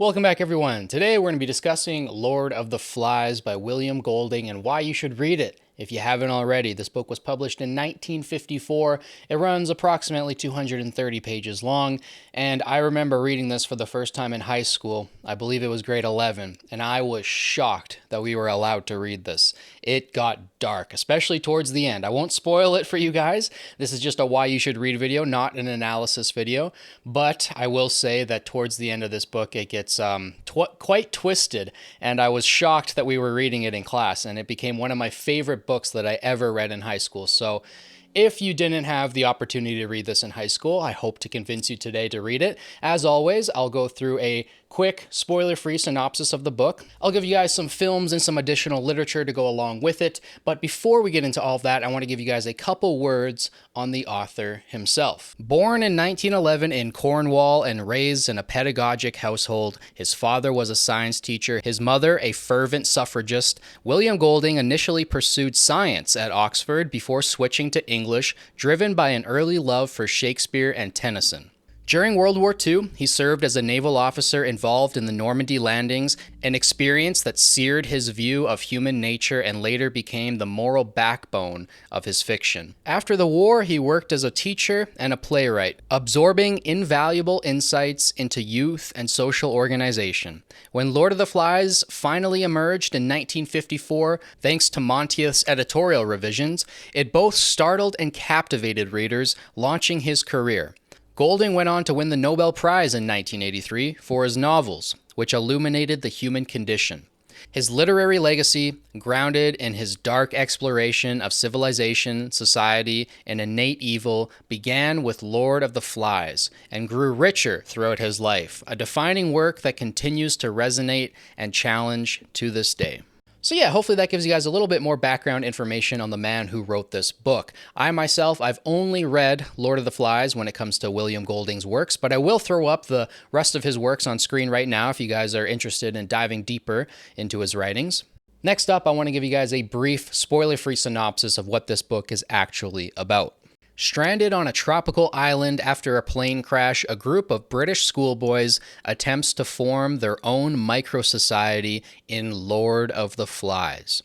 Welcome back, everyone. Today we're going to be discussing Lord of the Flies by William Golding and why you should read it. If you haven't already, this book was published in 1954. It runs approximately 230 pages long, and I remember reading this for the first time in high school. I believe it was grade 11, and I was shocked that we were allowed to read this. It got dark, especially towards the end. I won't spoil it for you guys. This is just a why you should read video, not an analysis video, but I will say that towards the end of this book, it gets quite twisted, and I was shocked that we were reading it in class, and it became one of my favorite books that I ever read in high school. So if you didn't have the opportunity to read this in high school, I hope to convince you today to read it. As always, I'll go through a quick, spoiler-free synopsis of the book. I'll give you guys some films and some additional literature to go along with it. But before we get into all of that, I want to give you guys a couple words on the author himself. Born in 1911 in Cornwall and raised in a pedagogic household, his father was a science teacher, his mother a fervent suffragist. William Golding initially pursued science at Oxford before switching to English, driven by an early love for Shakespeare and Tennyson. During World War II, he served as a naval officer involved in the Normandy landings, an experience that seared his view of human nature and later became the moral backbone of his fiction. After the war, he worked as a teacher and a playwright, absorbing invaluable insights into youth and social organization. When Lord of the Flies finally emerged in 1954, thanks to Monteith's editorial revisions, it both startled and captivated readers, launching his career. Golding went on to win the Nobel Prize in 1983 for his novels, which illuminated the human condition. His literary legacy, grounded in his dark exploration of civilization, society, and innate evil, began with Lord of the Flies and grew richer throughout his life, a defining work that continues to resonate and challenge to this day. So yeah, hopefully that gives you guys a little bit more background information on the man who wrote this book. I myself, I've only read Lord of the Flies when it comes to William Golding's works, but I will throw up the rest of his works on screen right now if you guys are interested in diving deeper into his writings. Next up, I want to give you guys a brief, spoiler-free synopsis of what this book is actually about. Stranded on a tropical island after a plane crash, a group of British schoolboys attempts to form their own micro-society in Lord of the Flies.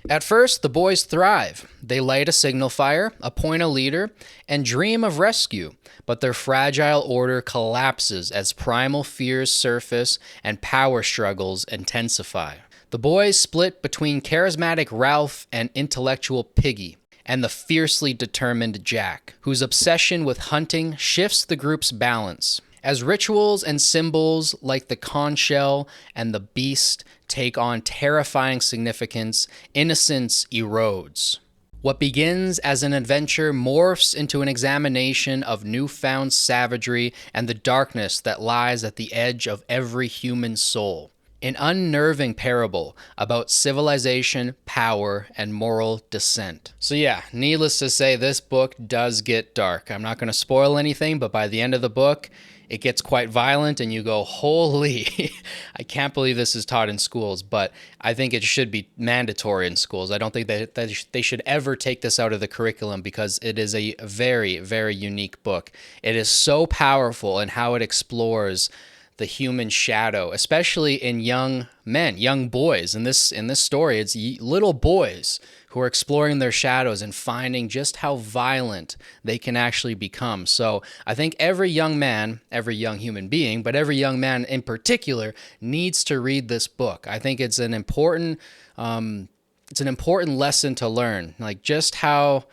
At first, the boys thrive. They light a signal fire, appoint a leader, and dream of rescue. But their fragile order collapses as primal fears surface and power struggles intensify. The boys split between charismatic Ralph and intellectual Piggy, and the fiercely determined Jack, whose obsession with hunting shifts the group's balance. As rituals and symbols like the conch shell and the beast take on terrifying significance, innocence erodes. What begins as an adventure morphs into an examination of newfound savagery and the darkness that lies at the edge of every human soul. An unnerving parable about civilization, power, and moral descent. So yeah, needless to say, this book does get dark. I'm not going to spoil anything, but by the end of the book, it gets quite violent and you go, holy, I can't believe this is taught in schools, but I think it should be mandatory in schools. I don't think that they should ever take this out of the curriculum because it is a very, very unique book. It is so powerful in how it explores the human shadow, especially in young men, young boys. In this story, it's little boys who are exploring their shadows and finding just how violent they can actually become. So I think every young man, every young human being, but every young man in particular needs to read this book. I think it's an important lesson to learn, like just how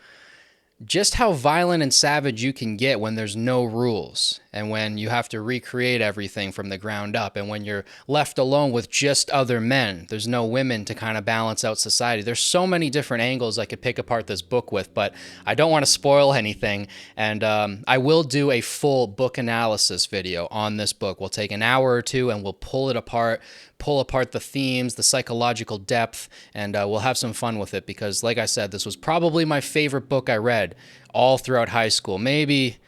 violent and savage you can get when there's no rules and when you have to recreate everything from the ground up and when you're left alone with just other men. There's no women to kind of balance out society. There's so many different angles I could pick apart this book with, but I don't want to spoil anything. And I will do a full book analysis video on this book. We'll take an hour or two and we'll pull it apart, pull apart the themes, the psychological depth, and we'll have some fun with it because, like I said, this was probably my favorite book I read all throughout high school. Maybe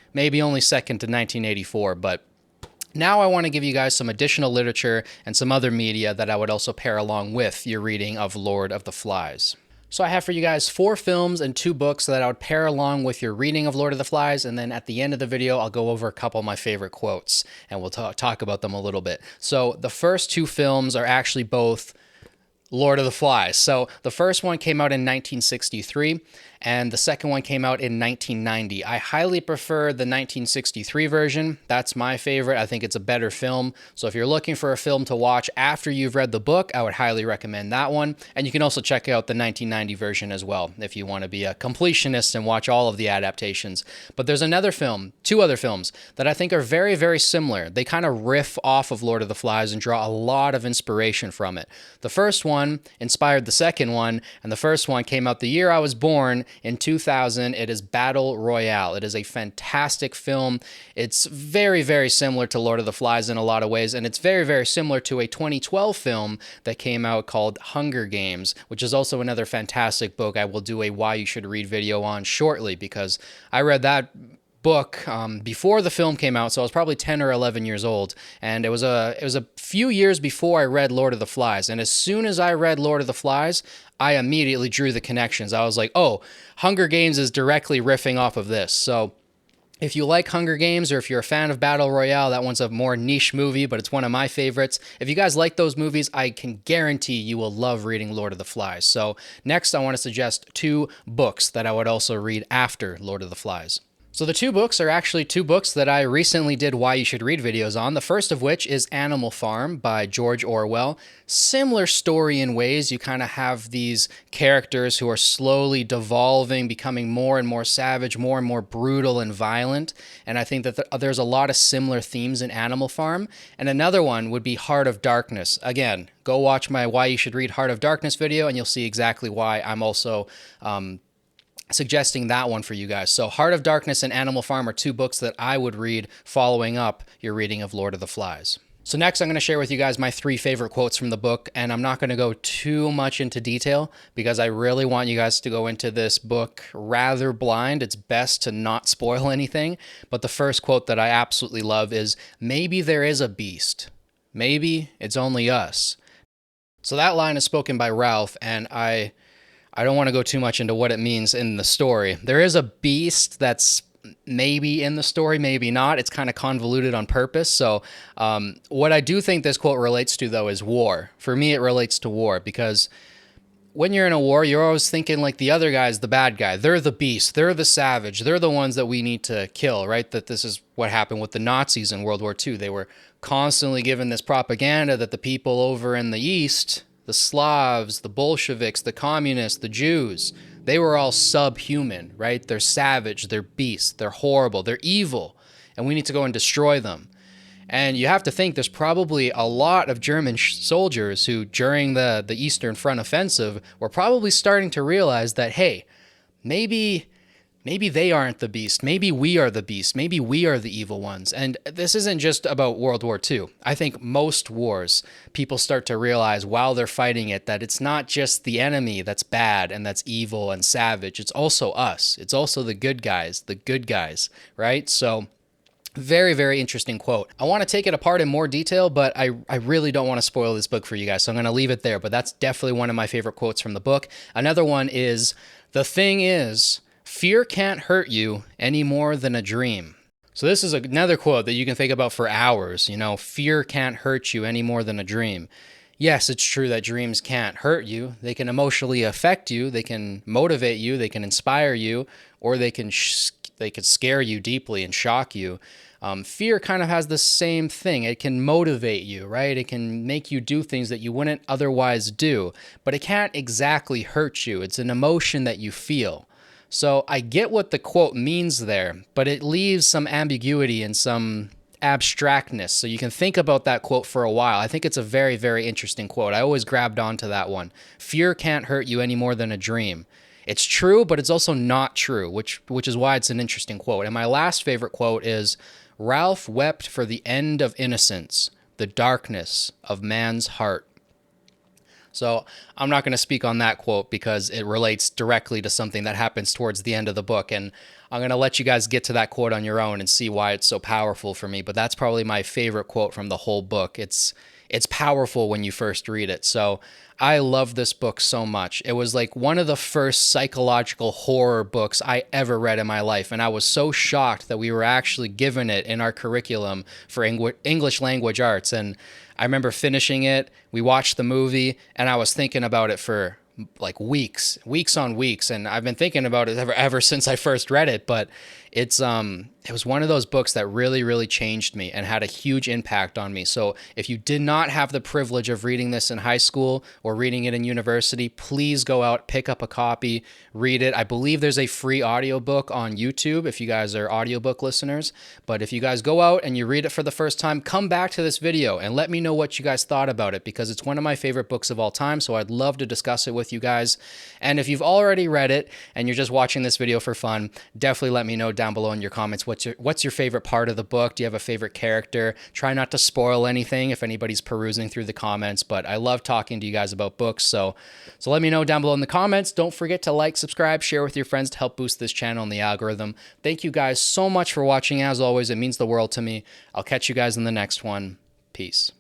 only second to 1984, but now I want to give you guys some additional literature and some other media that I would also pair along with your reading of Lord of the Flies. So I have for you guys 4 films and 2 books that I would pair along with your reading of Lord of the Flies, and then at the end of the video, I'll go over a couple of my favorite quotes, and we'll talk about them a little bit. So the first 2 films are actually both Lord of the Flies. So the first one came out in 1963, and the second one came out in 1990. I highly prefer the 1963 version. That's my favorite. I think it's a better film. So if you're looking for a film to watch after you've read the book, I would highly recommend that one. And you can also check out the 1990 version as well if you want to be a completionist and watch all of the adaptations. But there's another film, 2 other films that I think are very, very similar. They kind of riff off of Lord of the Flies and draw a lot of inspiration from it. The first one inspired the second one, and the first one came out the year I was born, in 2000. It is Battle Royale. It is a fantastic film. It's very, very similar to Lord of the Flies in a lot of ways, and it's very, very similar to a 2012 film that came out called Hunger Games, which is also another fantastic book I will do a Why You Should Read video on shortly, because I read that book before the film came out, so I was probably 10 or 11 years old, and it was a few years before I read Lord of the Flies. And as soon as I read Lord of the Flies, I immediately drew the connections. I was like, oh, Hunger Games is directly riffing off of this. So if you like Hunger Games, or if you're a fan of Battle Royale, that one's a more niche movie, but it's one of my favorites. If you guys like those movies, I can guarantee you will love reading Lord of the Flies. So next, I want to suggest 2 books that I would also read after Lord of the Flies. So the 2 books are actually 2 books that I recently did Why You Should Read videos on. The first of which is Animal Farm by George Orwell. Similar story in ways. You kind of have these characters who are slowly devolving, becoming more and more savage, more and more brutal and violent. And I think that there's a lot of similar themes in Animal Farm. And another one would be Heart of Darkness. Again, go watch my Why You Should Read Heart of Darkness video, and you'll see exactly why I'm also suggesting that one for you guys. So Heart of Darkness and Animal Farm are 2 books that I would read following up your reading of Lord of the Flies. So next, I'm going to share with you guys my 3 favorite quotes from the book, and I'm not going to go too much into detail because I really want you guys to go into this book rather blind. It's best to not spoil anything, but the first quote that I absolutely love is, "Maybe there is a beast. Maybe it's only us." So that line is spoken by Ralph, and I don't want to go too much into what it means in the story. There is a beast that's maybe in the story, maybe not. It's kind of convoluted on purpose. So what I do think this quote relates to, though, is war. For me, it relates to war because when you're in a war, you're always thinking like the other guy's the bad guy. They're the beast. They're the savage. They're the ones that we need to kill, right? That this is what happened with the Nazis in World War II. They were constantly given this propaganda that the people over in the East, the Slavs, the Bolsheviks, the communists, the Jews, they were all subhuman, right? They're savage, they're beasts, they're horrible, they're evil, and we need to go and destroy them. And you have to think there's probably a lot of German soldiers who, during the Eastern Front offensive, were probably starting to realize that, hey, maybe they aren't the beast. Maybe we are the beast. Maybe we are the evil ones. And this isn't just about World War II. I think most wars, people start to realize while they're fighting it that it's not just the enemy that's bad and that's evil and savage. It's also us. It's also the good guys, right? So very, very interesting quote. I want to take it apart in more detail, but I really don't want to spoil this book for you guys, so I'm going to leave it there. But that's definitely one of my favorite quotes from the book. Another one is, "The thing is, fear can't hurt you any more than a dream." So this is another quote that you can think about for hours. You know, fear can't hurt you any more than a dream. Yes, it's true that dreams can't hurt you. They can emotionally affect you. They can motivate you. They can inspire you, or they can scare you deeply and shock you. Fear kind of has the same thing. It can motivate you, right? It can make you do things that you wouldn't otherwise do, but it can't exactly hurt you. It's an emotion that you feel. So I get what the quote means there, but it leaves some ambiguity and some abstractness. So you can think about that quote for a while. I think it's a very, very interesting quote. I always grabbed onto that one. Fear can't hurt you any more than a dream. It's true, but it's also not true, which is why it's an interesting quote. And my last favorite quote is, "Ralph wept for the end of innocence, the darkness of man's heart." So I'm not going to speak on that quote because it relates directly to something that happens towards the end of the book. And I'm going to let you guys get to that quote on your own and see why it's so powerful for me. But that's probably my favorite quote from the whole book. It's it's powerful when you first read it. So I love this book so much. It was like one of the first psychological horror books I ever read in my life. And I was so shocked that we were actually given it in our curriculum for English language arts. And I remember finishing it. We watched the movie, and I was thinking about it for like weeks on weeks, and I've been thinking about it ever since I first read it. But it was one of those books that really changed me and had a huge impact on me. So if you did not have the privilege of reading this in high school or reading it in university, please go out, pick up a copy, read it. I believe there's a free audiobook on YouTube if you guys are audiobook listeners. But if you guys go out and you read it for the first time, come back to this video and let me know what you guys thought about it, because it's one of my favorite books of all time. So I'd love to discuss it with you guys. And if you've already read it and you're just watching this video for fun, definitely let me know down below in your comments what's your favorite part of the book. Do you have a favorite character? Try not to spoil anything if anybody's perusing through the comments, but I love talking to you guys about books. So let me know down below in the comments. Don't forget to like, subscribe, share with your friends to help boost this channel and the algorithm. Thank you guys so much for watching. As always, it means the world to me. I'll catch you guys in the next one. Peace.